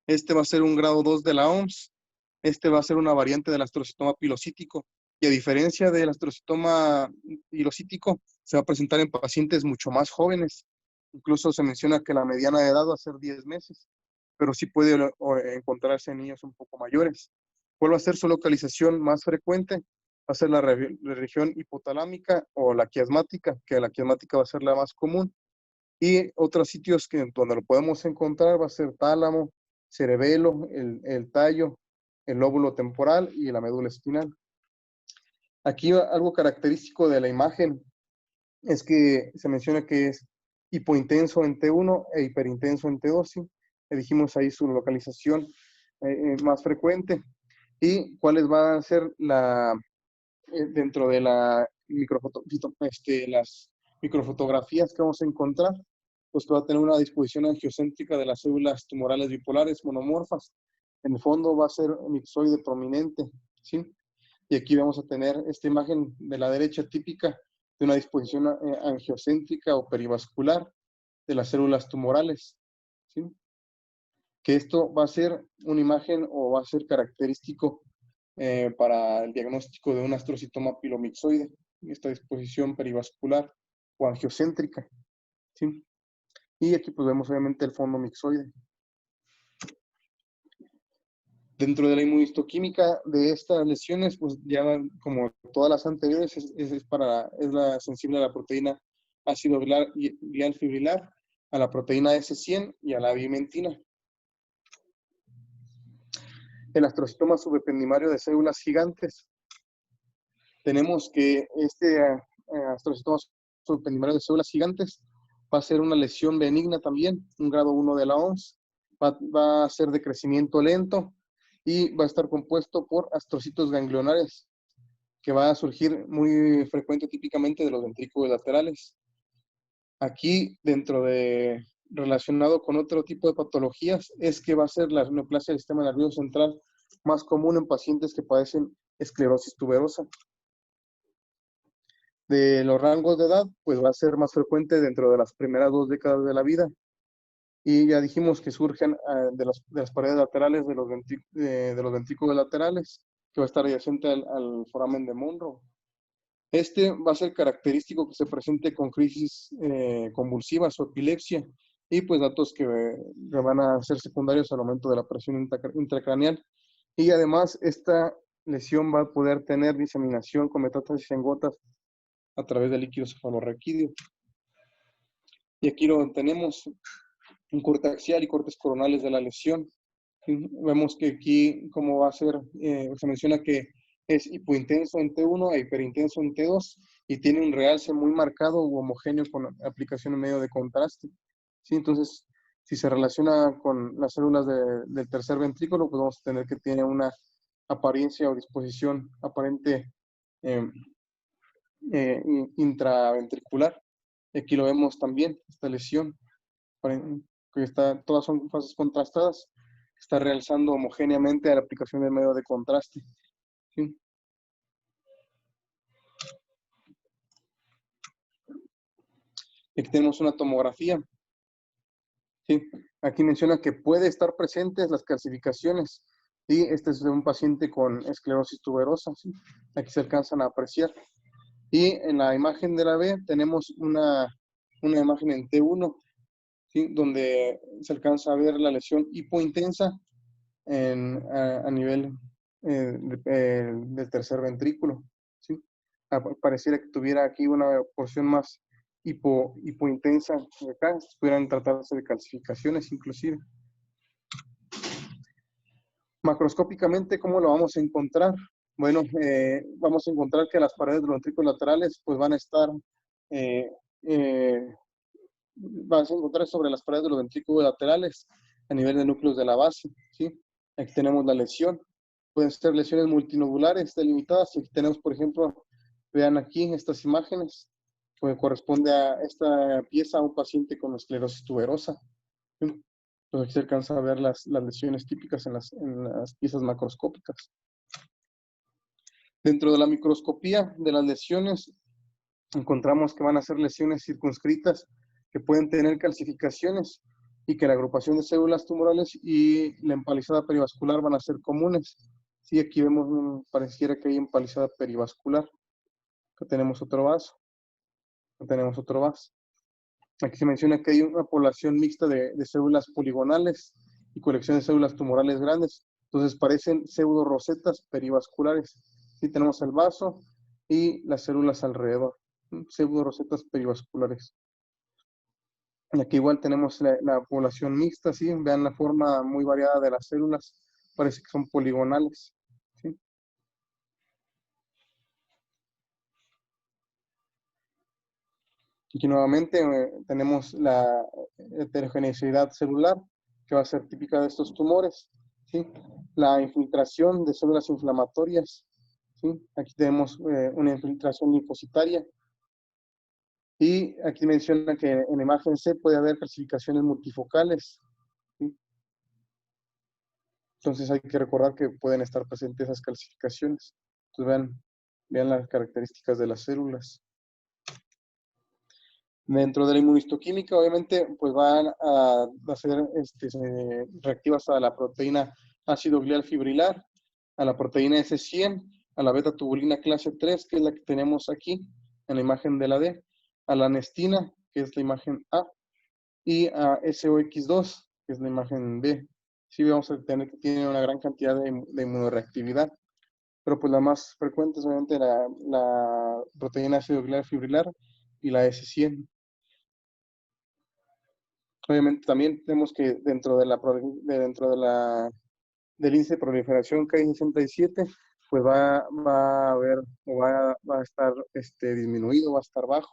Este va a ser un grado 2 de la OMS. Este va a ser una variante del astrocitoma pilocítico. Y a diferencia del astrocitoma pilocítico, se va a presentar en pacientes mucho más jóvenes. Incluso se menciona que la mediana de edad va a ser 10 meses, pero sí puede encontrarse en niños un poco mayores. ¿Cuál va a ser su localización más frecuente? Va a ser la región hipotalámica o la quiasmática, que la quiasmática va a ser la más común. Y otros sitios donde lo podemos encontrar va a ser tálamo, cerebelo, el tallo, el lóbulo temporal y la médula espinal. Aquí algo característico de la imagen es que se menciona que es hipointenso en T1 e hiperintenso en T2. ¿Sí? Le dijimos ahí su localización más frecuente. ¿Y cuáles van a ser dentro de las microfotografías que vamos a encontrar? Pues que va a tener una disposición angiocéntrica de las células tumorales bipolares monomorfas. En el fondo va a ser un elipsoide prominente, ¿sí? Y aquí vamos a tener esta imagen de la derecha típica de una disposición angiocéntrica o perivascular de las células tumorales, ¿sí? Que esto va a ser una imagen o va a ser característico para el diagnóstico de un astrocitoma pilomixoide, esta disposición perivascular o angiocéntrica, ¿sí? Y aquí pues vemos obviamente el fondo mixoide. Dentro de la inmunistoquímica de estas lesiones, pues ya como todas las anteriores, es la sensible a la proteína ácido vial fibrilar, a la proteína S100 y a la vimentina. El astrocitoma subependimario de células gigantes. Tenemos que este astrocitoma subependimario de células gigantes va a ser una lesión benigna también, un grado 1 de la OMS. Va a ser de crecimiento lento y va a estar compuesto por astrocitos ganglionares, que va a surgir muy frecuente típicamente de los ventrículos laterales. Aquí, relacionado con otro tipo de patologías, es que va a ser la neoplasia del sistema nervioso central más común en pacientes que padecen esclerosis tuberosa. De los rangos de edad, pues va a ser más frecuente dentro de las primeras 2 décadas de la vida. Y ya dijimos que surgen de las paredes laterales de los ventrículos laterales, que va a estar adyacente al foramen de Monro. Este va a ser característico que se presente con crisis convulsivas o epilepsia y pues datos que van a ser secundarios al aumento de la presión intracraneal. Y además esta lesión va a poder tener diseminación con metástasis en gotas a través del líquido cefalorraquídeo. Y aquí lo tenemos, un corte axial y cortes coronales de la lesión. Vemos que aquí, como va a ser, se menciona que es hipointenso en T1 e hiperintenso en T2 y tiene un realce muy marcado u homogéneo con aplicación en medio de contraste. ¿Sí? Entonces, si se relaciona con las células del tercer ventrículo, pues vamos a tener que tiene una apariencia o disposición aparente intraventricular. Aquí lo vemos también, esta lesión, que todas son fases contrastadas. está realizando homogéneamente a la aplicación del medio de contraste. ¿Sí? Aquí tenemos una tomografía. ¿Sí? Aquí menciona que puede estar presentes las calcificaciones. ¿Sí? Este es de un paciente con esclerosis tuberosa. ¿Sí? Aquí se alcanzan a apreciar. Y en la imagen de la B tenemos una imagen en T1, ¿sí? Donde se alcanza a ver la lesión hipointensa a nivel del tercer ventrículo. ¿Sí? Pareciera que tuviera aquí una porción más hipointensa acá, pudieran tratarse de calcificaciones inclusive. Macroscópicamente, ¿cómo lo vamos a encontrar? Bueno, vamos a encontrar que las paredes de los ventrículos laterales pues van a estar, vas a encontrar sobre las paredes de los ventrículos laterales a nivel de núcleos de la base, ¿sí? Aquí tenemos la lesión. Pueden ser lesiones multinodulares delimitadas. Aquí tenemos, por ejemplo, vean aquí estas imágenes, pues corresponde a esta pieza a un paciente con esclerosis tuberosa. ¿Sí? Entonces aquí se alcanza a ver las lesiones típicas en las piezas macroscópicas. Dentro de la microscopía de las lesiones, encontramos que van a ser lesiones circunscritas que pueden tener calcificaciones y que la agrupación de células tumorales y la empalizada perivascular van a ser comunes. Sí, aquí vemos, pareciera que hay empalizada perivascular. Acá tenemos otro vaso. Acá tenemos otro vaso. Aquí se menciona que hay una población mixta de células poligonales y colección de células tumorales grandes. Entonces parecen pseudo rosetas perivasculares. Sí, tenemos el vaso y las células alrededor. Pseudo rosetas perivasculares. Y aquí igual tenemos la población mixta, ¿sí? Vean la forma muy variada de las células. Parece que son poligonales. ¿Sí? Aquí nuevamente tenemos la heterogeneidad celular, que va a ser típica de estos tumores. ¿Sí? La infiltración de células inflamatorias. ¿Sí? Aquí tenemos una infiltración linfocitaria. Y aquí menciona que en la imagen C puede haber calcificaciones multifocales. ¿Sí? Entonces hay que recordar que pueden estar presentes esas calcificaciones. Entonces vean las características de las células. Dentro de la inmunistoquímica, obviamente, pues van a ser reactivas a la proteína ácido glial fibrilar, a la proteína S100, a la beta-tubulina clase 3, que es la que tenemos aquí en la imagen de la D, a la anestina, que es la imagen A, y a SOX2, que es la imagen B. Sí vamos a tener que tiene una gran cantidad de inmunoreactividad, pero pues la más frecuente es obviamente la proteína ácido glial fibrilar y la S100. Obviamente también tenemos que dentro del índice de proliferación Ki-67, pues va a haber, o va a estar disminuido, va a estar bajo.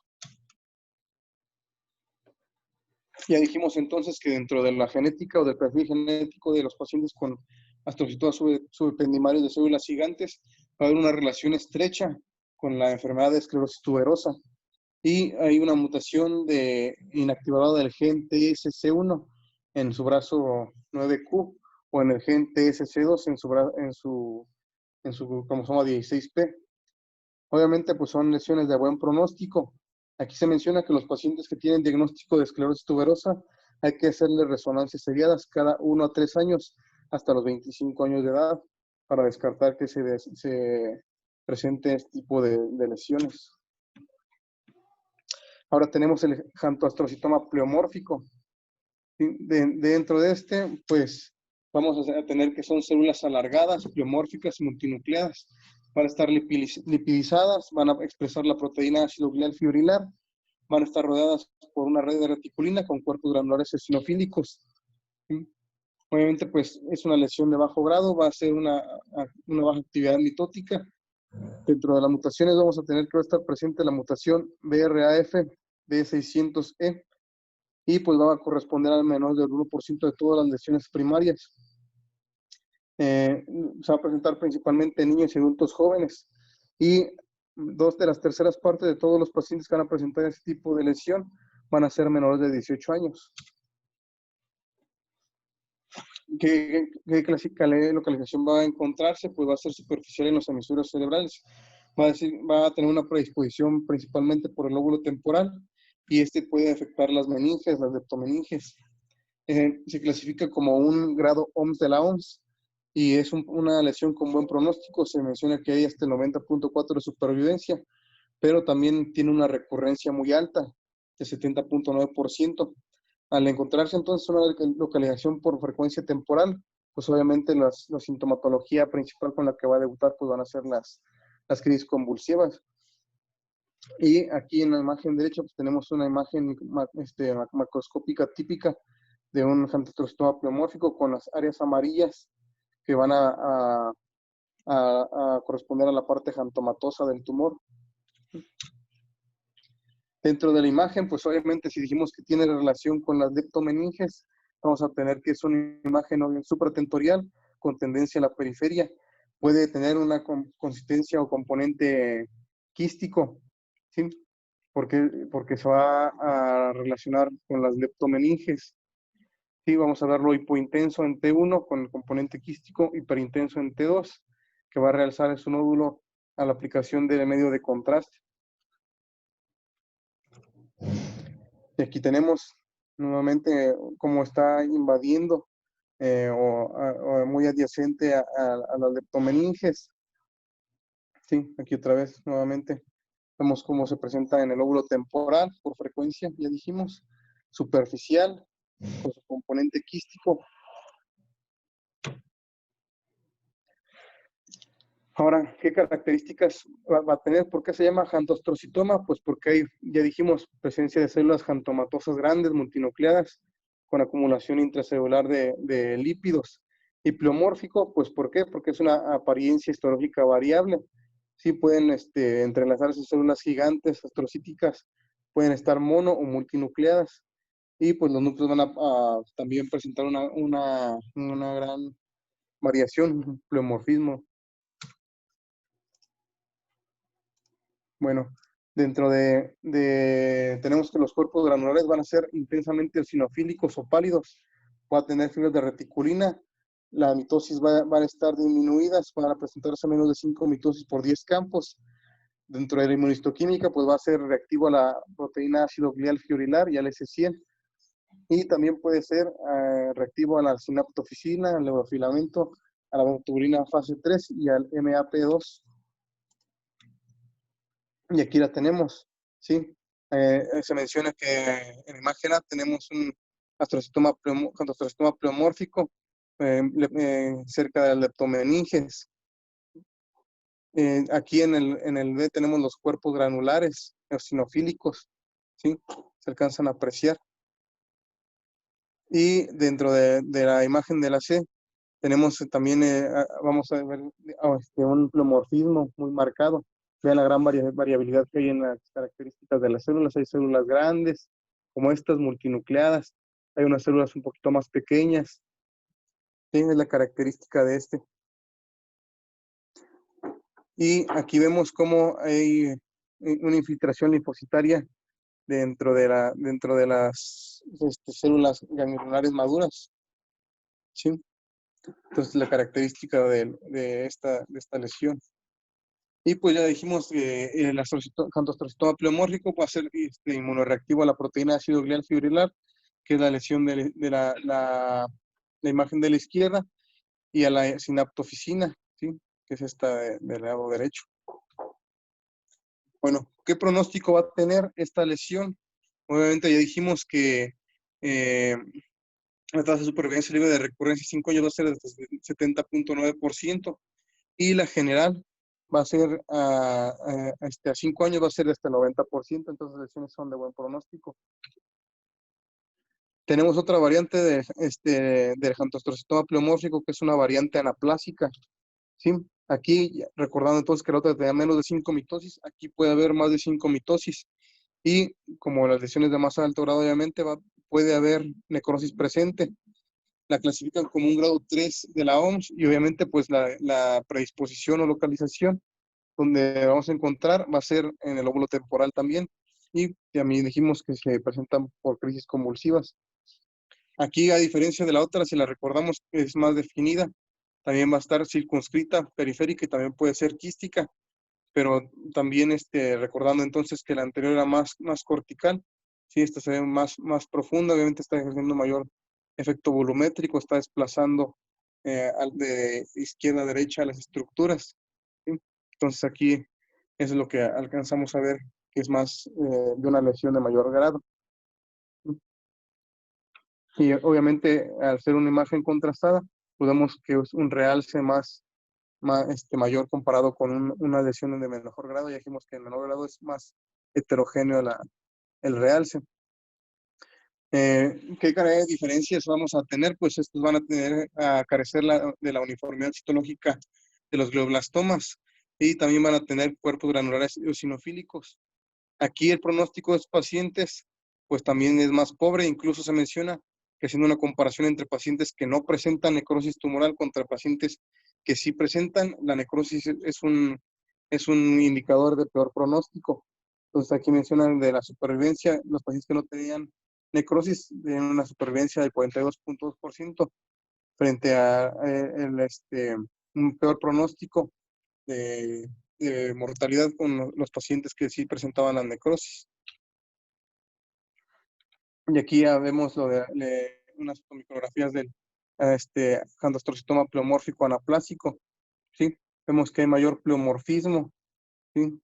Ya dijimos entonces que dentro de la genética o del perfil genético de los pacientes con astrocitomas subependimarios de células gigantes, va a haber una relación estrecha con la enfermedad de esclerosis tuberosa. Y hay una mutación de inactivado del gen TSC1 en su brazo 9Q o en el gen TSC2 en su cromosoma 16P. Obviamente, pues son lesiones de buen pronóstico. Aquí se menciona que los pacientes que tienen diagnóstico de esclerosis tuberosa hay que hacerle resonancias seriadas cada 1 a 3 años hasta los 25 años de edad para descartar que se presente este tipo de lesiones. Ahora tenemos el jantoastrocitoma pleomórfico. Dentro de este, pues vamos a tener que son células alargadas, pleomórficas, multinucleadas. Van a estar lipidizadas, van a expresar la proteína ácido glial fibrilar, van a estar rodeadas por una red de reticulina con cuerpos granulares eosinofílicos. Obviamente, pues es una lesión de bajo grado, va a ser una baja actividad mitótica. Dentro de las mutaciones vamos a tener que estar presente la mutación BRAF B600E y pues va a corresponder al menor del 1% de todas las lesiones primarias. Se va a presentar principalmente en niños y adultos jóvenes y 2 de las terceras partes de todos los pacientes que van a presentar este tipo de lesión van a ser menores de 18 años. ¿Qué localización va a encontrarse? Pues va a ser superficial en los hemisferios cerebrales. Va a tener una predisposición principalmente por el lóbulo temporal y este puede afectar las meninges, las leptomeninges. Se clasifica como un grado OMS de la OMS y es una lesión con buen pronóstico. Se menciona que hay hasta el 90.4 de supervivencia, pero también tiene una recurrencia muy alta, de 70.9%. Al encontrarse entonces una localización por frecuencia temporal, pues obviamente la sintomatología principal con la que va a debutar pues van a ser las crisis convulsivas. Y aquí en la imagen derecha pues tenemos una imagen macroscópica típica de un jantotrostoma pleomórfico con las áreas amarillas que van a corresponder a la parte jantomatosa del tumor. Dentro de la imagen, pues obviamente si dijimos que tiene relación con las leptomeninges, vamos a tener que es una imagen supratentorial con tendencia a la periferia. Puede tener una consistencia o componente quístico, ¿sí? Porque se va a relacionar con las leptomeninges. Sí, vamos a verlo hipointenso en T1 con el componente quístico, hiperintenso en T2, que va a realzar su nódulo a la aplicación del medio de contraste. Y aquí tenemos nuevamente cómo está invadiendo o muy adyacente a las leptomeninges. Sí, aquí otra vez nuevamente vemos cómo se presenta en el lóbulo temporal por frecuencia, ya dijimos, superficial, con su componente quístico. Ahora, ¿qué características va a tener? ¿Por qué se llama jantostrocitoma? Pues porque hay, ya dijimos, presencia de células jantomatosas grandes, multinucleadas, con acumulación intracelular de lípidos. Y pleomórfico, pues ¿por qué? Porque es una apariencia histológica variable. Sí pueden entrelazarse células gigantes, astrocíticas, pueden estar mono o multinucleadas. Y pues los núcleos van a también presentar una gran variación, un pleomorfismo. Bueno, tenemos que los cuerpos granulares van a ser intensamente eosinofílicos o pálidos, va a tener fibras de reticulina, la mitosis va a estar disminuidas, van a presentarse menos de 5 mitosis por 10 campos. Dentro de la inmunistoquímica, pues va a ser reactivo a la proteína ácido glial fibrilar y al S100. Y también puede ser reactivo a la sinaptofisina, al neurofilamento, a la tubulina fase 3 y al MAP2. Y aquí la tenemos, ¿sí? Se menciona que en la imagen A tenemos un astrocitoma pleomórfico cerca de las leptomeninges. Aquí en el B tenemos los cuerpos granulares, eosinofílicos, ¿sí? Se alcanzan a apreciar. Y dentro de la imagen de la C tenemos también, vamos a ver un pleomorfismo muy marcado. Vean la gran variabilidad que hay en las características de las células. Hay células grandes, como estas multinucleadas. Hay unas células un poquito más pequeñas. Sí, es la característica de este. Y aquí vemos cómo hay una infiltración linfocitaria dentro de las células ganglionares maduras. ¿Sí? Entonces, la característica de esta lesión. Y pues ya dijimos que el jantostrocitoma pleomórfico va a ser inmunoreactivo a la proteína ácido glial fibrilar, que es la lesión de la imagen de la izquierda, y a la sinaptofisina, ¿sí? Que es esta del lado derecho. Bueno, ¿qué pronóstico va a tener esta lesión? Obviamente ya dijimos que la tasa de supervivencia libre de recurrencia 5 años va a ser de 70.9%. Y la general va a ser a 5 años va a ser de hasta el 90%, entonces las lesiones son de buen pronóstico. Tenemos otra variante del jantostrocitoma pleomórfico, que es una variante anaplásica, ¿sí? Aquí, recordando entonces que la otra tenía menos de 5 mitosis, aquí puede haber más de 5 mitosis. Y como las lesiones de más alto grado, obviamente, puede haber necrosis presente. La clasifican como un grado 3 de la OMS y obviamente pues la predisposición o localización donde vamos a encontrar va a ser en el lóbulo temporal también y también dijimos que se presentan por crisis convulsivas. Aquí, a diferencia de la otra, si la recordamos, es más definida. También va a estar circunscrita, periférica y también puede ser quística, pero también recordando entonces que la anterior era más cortical. Sí, esta se ve más profunda, obviamente está ejerciendo mayor efecto volumétrico, está desplazando de izquierda a derecha las estructuras. ¿Sí? Entonces aquí es lo que alcanzamos a ver, que es más de una lesión de mayor grado. Y obviamente al ser una imagen contrastada, podemos que es un realce mayor comparado con una lesión de menor grado. Ya dijimos que en menor grado es más heterogéneo el realce. ¿Qué diferencias vamos a tener? Pues estos van a carecer de la uniformidad citológica de los glioblastomas y también van a tener cuerpos granulares eosinofílicos. Aquí el pronóstico de los pacientes, pues también es más pobre. Incluso se menciona que haciendo una comparación entre pacientes que no presentan necrosis tumoral contra pacientes que sí presentan, la necrosis es un indicador de peor pronóstico. Entonces aquí mencionan de la supervivencia, los pacientes que no tenían necrosis tienen una supervivencia del 42.2% frente a un peor pronóstico de, de mortalidad con los pacientes que sí presentaban la necrosis. Y aquí ya vemos unas micrografías del andostrocitoma pleomórfico anaplásico. ¿Sí? Vemos que hay mayor pleomorfismo. ¿Sí?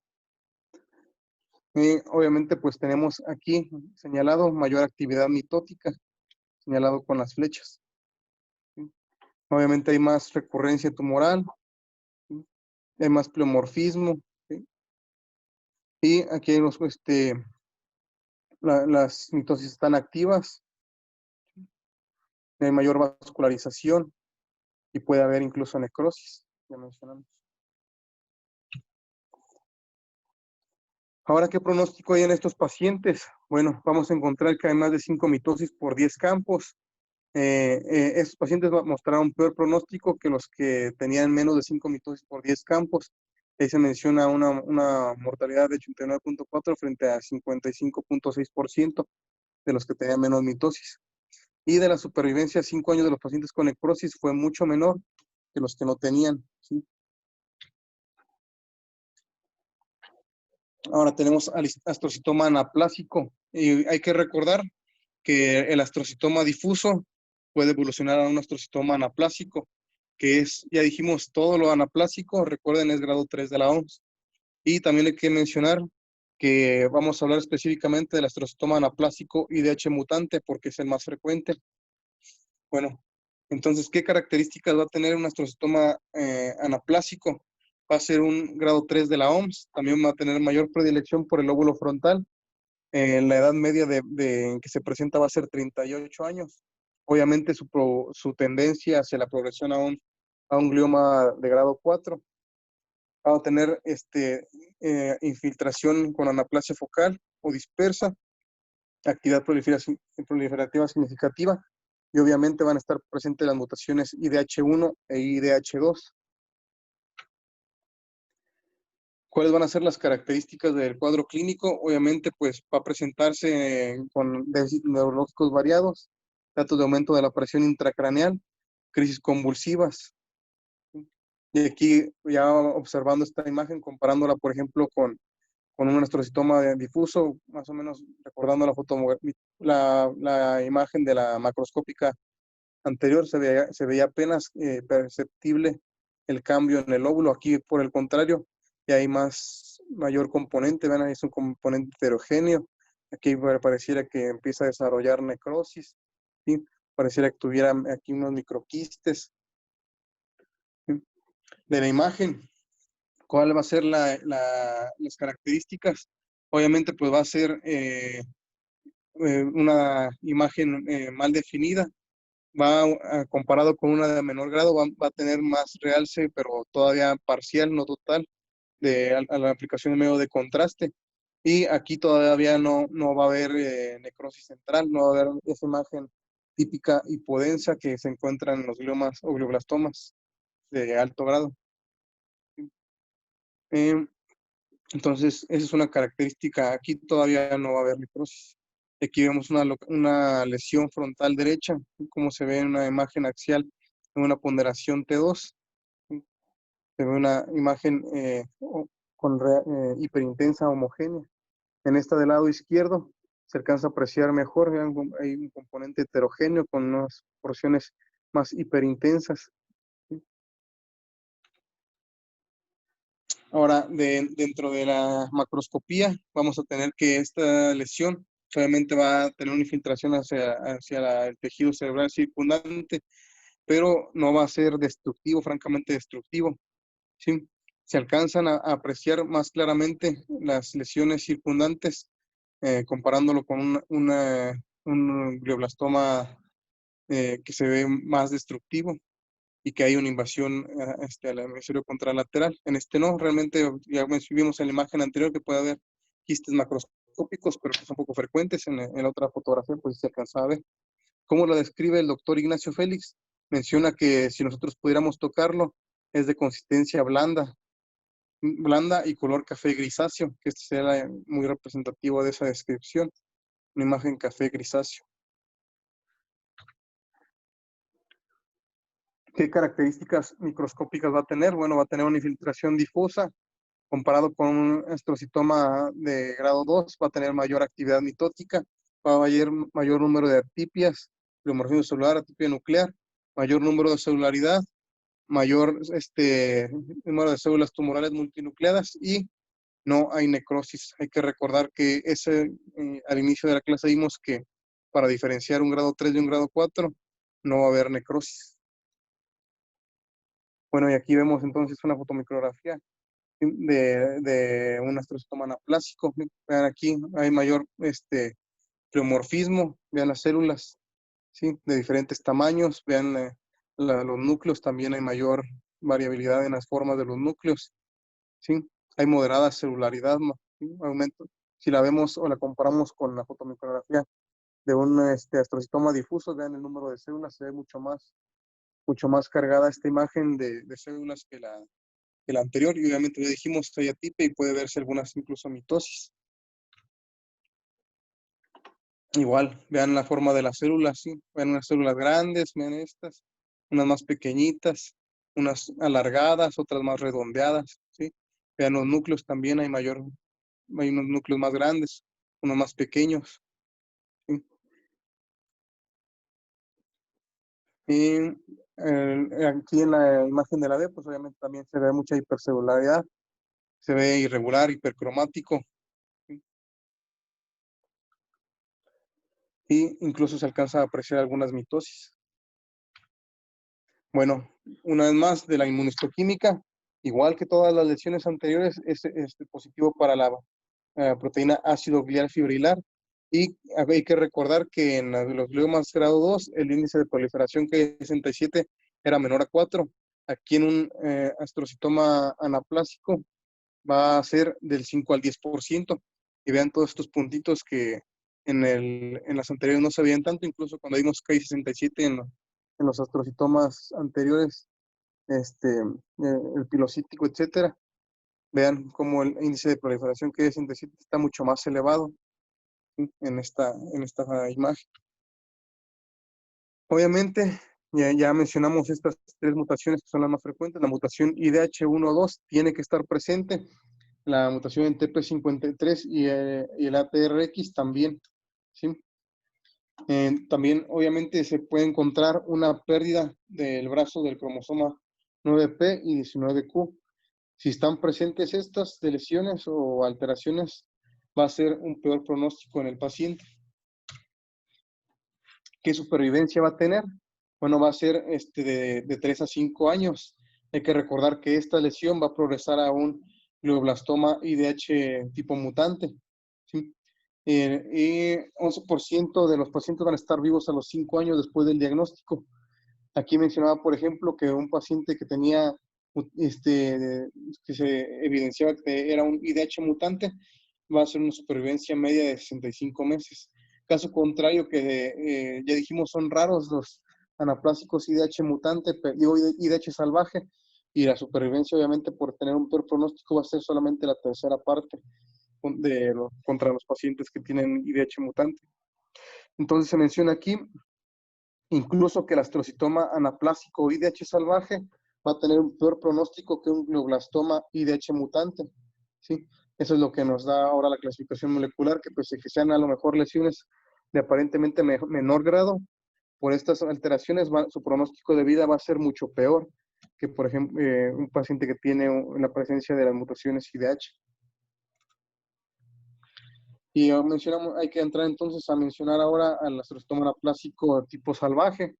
Y obviamente pues tenemos aquí señalado mayor actividad mitótica, señalado con las flechas. ¿Sí? Obviamente hay más recurrencia tumoral, ¿sí? Hay más pleomorfismo. ¿Sí? Y aquí hay las mitosis están activas, hay mayor vascularización y puede haber incluso necrosis, ya mencionamos. Ahora, ¿qué pronóstico hay en estos pacientes? Bueno, vamos a encontrar que hay más de 5 mitosis por 10 campos. Estos pacientes mostraron peor pronóstico que los que tenían menos de 5 mitosis por 10 campos. Ahí se menciona una mortalidad de 89.4 frente a 55.6% de los que tenían menos mitosis. Y de la supervivencia a 5 años de los pacientes con necrosis fue mucho menor que los que no tenían. ¿Sí? Ahora tenemos al astrocitoma anaplásico. Y hay que recordar que el astrocitoma difuso puede evolucionar a un astrocitoma anaplásico, que es, ya dijimos, todo lo anaplásico, recuerden, es grado 3 de la OMS. Y también hay que mencionar que vamos a hablar específicamente del astrocitoma anaplásico IDH mutante, porque es el más frecuente. Bueno, entonces, ¿qué características va a tener un astrocitoma anaplásico? Va a ser un grado 3 de la OMS, también va a tener mayor predilección por el lóbulo frontal. La edad media en que se presenta va a ser 38 años. Obviamente su tendencia hacia la progresión a un glioma de grado 4. Va a tener infiltración con anaplasia focal o dispersa, actividad proliferativa significativa, y obviamente van a estar presentes las mutaciones IDH1 e IDH2. ¿Cuáles van a ser las características del cuadro clínico? Obviamente, pues va a presentarse con déficits neurológicos variados, datos de aumento de la presión intracraneal, crisis convulsivas. Y aquí, ya observando esta imagen, comparándola, por ejemplo, con un astrocitoma difuso, más o menos recordando la imagen de la macroscópica anterior, se veía apenas perceptible el cambio en el lóbulo. Aquí, por el contrario, ya hay mayor componente, ¿ven? Es un componente heterogéneo. Aquí pareciera que empieza a desarrollar necrosis, ¿sí? Pareciera que tuviera aquí unos microquistes. ¿Sí? De la imagen, ¿cuál va a ser las características? Obviamente, pues va a ser una imagen mal definida. Comparado con una de menor grado, va a tener más realce, pero todavía parcial, no total, a la aplicación de medio de contraste. Y aquí todavía no va a haber necrosis central, no va a haber esa imagen típica hipodensa que se encuentra en los gliomas o glioblastomas de alto grado. Entonces, esa es una característica. Aquí todavía no va a haber necrosis. Aquí vemos una lesión frontal derecha, como se ve en una imagen axial, en una ponderación T2. Se ve una imagen con hiperintensa homogénea. En esta del lado izquierdo se alcanza a apreciar mejor, vean, hay un componente heterogéneo con unas porciones más hiperintensas. Ahora, dentro de la macroscopía, vamos a tener que esta lesión obviamente va a tener una infiltración hacia el tejido cerebral circundante, pero no va a ser destructivo, francamente destructivo. ¿Sí? Se alcanzan a apreciar más claramente las lesiones circundantes, comparándolo con un glioblastoma que se ve más destructivo y que hay una invasión al hemisferio contralateral. En este no, realmente ya vimos en la imagen anterior que puede haber quistes macroscópicos, pero que son poco frecuentes. En la otra fotografía, pues se alcanza a ver. ¿Cómo lo describe el doctor Ignacio Félix? Menciona que si nosotros pudiéramos tocarlo, es de consistencia blanda y color café grisáceo, que este será muy representativo de esa descripción, una imagen café grisáceo. ¿Qué características microscópicas va a tener? Bueno, va a tener una infiltración difusa, comparado con un astrocitoma de grado 2, va a tener mayor actividad mitótica, va a haber mayor número de atipias, pleomorfismo celular, atipia nuclear, mayor número de celularidad, mayor número de células tumorales multinucleadas y no hay necrosis. Hay que recordar que al inicio de la clase vimos que para diferenciar un grado 3 de un grado 4 no va a haber necrosis. Bueno, y aquí vemos entonces una fotomicrografía de un astrocitoma anaplásico. Vean aquí, hay mayor pleomorfismo, vean las células, ¿sí? De diferentes tamaños, vean los núcleos, también hay mayor variabilidad en las formas de los núcleos, ¿sí? Hay moderada celularidad, ¿sí? Aumento. Si la vemos o la comparamos con la fotomicrografía de un astrocitoma difuso, vean el número de células, se ve mucho más cargada esta imagen de células que la anterior, y obviamente ya dijimos hay atipia y puede verse algunas incluso mitosis. Igual, vean la forma de las células, ¿sí? Vean unas células grandes, vean estas, unas más pequeñitas, unas alargadas, otras más redondeadas, ¿sí? Vean los núcleos también, hay unos núcleos más grandes, unos más pequeños, ¿sí? Y aquí en la imagen de la D, pues obviamente también se ve mucha hipercelularidad, se ve irregular, hipercromático, ¿sí? Y incluso se alcanza a apreciar algunas mitosis. Bueno, una vez más, de la inmunistoquímica, igual que todas las lesiones anteriores, es positivo para la proteína ácido glial fibrilar. Y hay que recordar que en los gliomas grado 2, el índice de proliferación Ki67 era menor a 4. Aquí en un astrocitoma anaplásico va a ser del 5 al 10%. Y vean todos estos puntitos que en las anteriores no se veían tanto, incluso cuando vimos Ki67 en los astrocitomas anteriores, el pilocítico, etcétera. Vean cómo el índice de proliferación Ki67 está mucho más elevado, ¿sí? en esta imagen. Obviamente, ya mencionamos estas tres mutaciones que son las más frecuentes. La mutación IDH1-2 tiene que estar presente. La mutación en TP53 y el ATRX también, ¿sí? También, obviamente, se puede encontrar una pérdida del brazo del cromosoma 9P y 19Q. Si están presentes estas lesiones o alteraciones, va a ser un peor pronóstico en el paciente. ¿Qué supervivencia va a tener? Bueno, va a ser de 3 a 5 años. Hay que recordar que esta lesión va a progresar a un glioblastoma IDH tipo mutante, ¿sí? Y 11% de los pacientes van a estar vivos a los 5 años después del diagnóstico. Aquí mencionaba, por ejemplo, que un paciente que tenía, que se evidenciaba que era un IDH mutante, va a ser una supervivencia media de 65 meses. Caso contrario, que ya dijimos son raros los anaplásicos IDH mutante, digo IDH salvaje, y la supervivencia obviamente por tener un peor pronóstico va a ser solamente la tercera parte contra los pacientes que tienen IDH mutante. Entonces se menciona aquí incluso que el astrocitoma anaplásico o IDH salvaje va a tener un peor pronóstico que un glioblastoma IDH mutante, ¿sí? Eso es lo que nos da ahora la clasificación molecular, que pese a que sean a lo mejor lesiones de aparentemente menor grado, por estas alteraciones su pronóstico de vida va a ser mucho peor que, por ejemplo, un paciente que tiene la presencia de las mutaciones IDH. Y mencionamos, hay que entrar entonces a mencionar ahora al astrocitoma anaplásico tipo salvaje.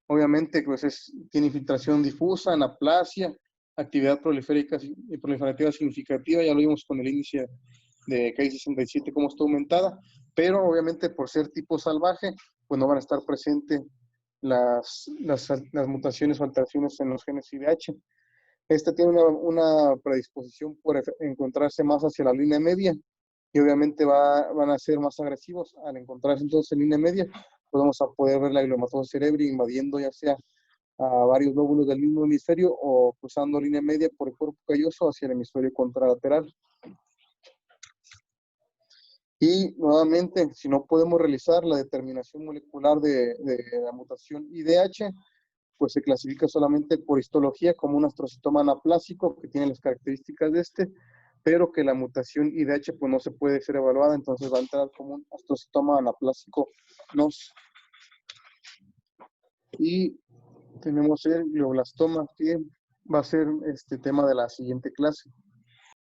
Obviamente, pues tiene infiltración difusa, anaplasia, actividad proliferativa significativa, ya lo vimos con el índice de Ki-67 cómo está aumentada, pero obviamente por ser tipo salvaje, pues no van a estar presentes las mutaciones o alteraciones en los genes IDH. Esta tiene una predisposición por encontrarse más hacia la línea media y obviamente van a ser más agresivos al encontrarse entonces en línea media. Podemos poder ver la gliomatosis cerebri invadiendo ya sea a varios lóbulos del mismo hemisferio o cruzando línea media por el cuerpo calloso hacia el hemisferio contralateral. Y nuevamente, si no podemos realizar la determinación molecular de la mutación IDH, pues se clasifica solamente por histología como un astrocitoma anaplásico que tiene las características de este, pero que la mutación IDH pues no se puede ser evaluada, entonces va a entrar como un astrocitoma anaplásico NOS. Y tenemos el glioblastoma, que va a ser este tema de la siguiente clase.